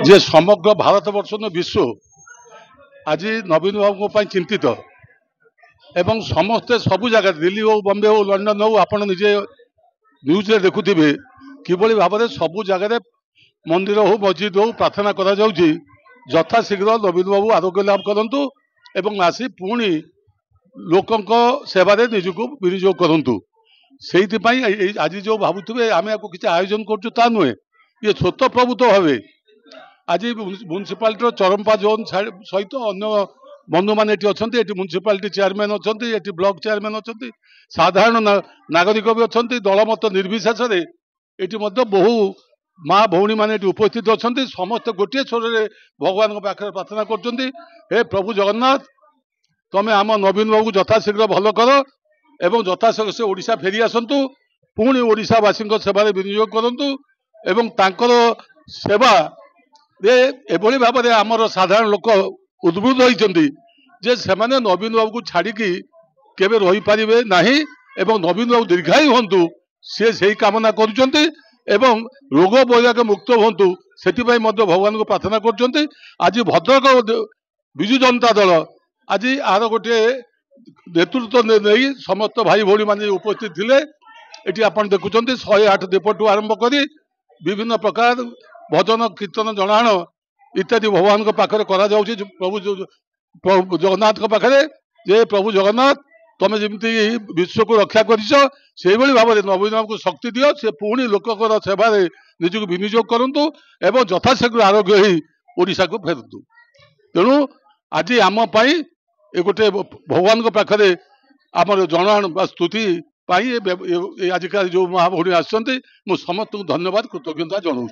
जे समग्र भारत वर्ष विश्व आज नवीन बाबू चिंतित एवं समस्ते सबु जगह दिल्ली हो बॉम्बे हो लंडन हो आपण निजे न्यूज देखुवे किभली भाव में सबु जगह मंदिर हो मस्जिद हो प्रार्थना करा जाउची यथाशीघ्र नवीन बाबू आरोग्य लाभ करंतु एवं आसी पुणी लोकंक सेवारे निजको विनियोग करंतु से आज जो भावुवे आम या किसी आयोजन करुँ नुहे ये छोट प्रभुत्व भावे आज म्युनिसिपालिटी चरंपा जोन सहित अन्य बंधु मैंने अच्छा म्युनिसिपालिटी चेयरमैन अच्छा ब्लॉक चेयरमैन अच्छा साधारण नागरिक भी अच्छा दलमत निर्विशेष बहु माँ भौणी मैंने उपस्थित अच्छा समस्त गोटे स्वर में भगवान पाखे प्रार्थना कर प्रभु जगन्नाथ तमें आम नवीन बाबू यथाशीघ्र भल कर एवं यथाशीघ्र से ओडिशा फेरी आसतु पुणी ओडिशावासी सेवार विनियोग करंतु एवं तांकर सेवा एभली भाव में आमर साधारण लोक उद्बुद्ध होती जे सेमाने नवीन बाबू को छाड़िकी केवे रही पारिबे नाही एवं नवीन बाबू दीर्घायु हंतु से कामना करुचंती एवं रोग वैराग मुक्त हंतु सेतिपई मध्य भगवान को प्रार्थना करुचंती। आज भद्रक विजु जनता दल आज आर गोटे नेतृत्व नहीं समस्त भाई भौणी मान उपस्थित थे ये आप देखुं 108 दीपटू आरंभ कर विभिन्न प्रकार भजन कीर्तन जनाण इत्यादि भगवान पाखे प्रभु जगन्नाथ पाखे जे प्रभु जगन्नाथ तुम जमी विश्व को रक्षा कर भाव में नवीन बाबू को शक्ति दियो से पुणी लोकर सेवार निजक विनियोग करूँ एवं यथाशीघ्र आरोग्य ही ओडिशा को फेरतु। तेणु आज आम ये गोटे भगवान पाखे आमर जनाण स्तुति आजिका जो महाभौणी आसमस्त को धन्यवाद कृतज्ञता जनाऊँ।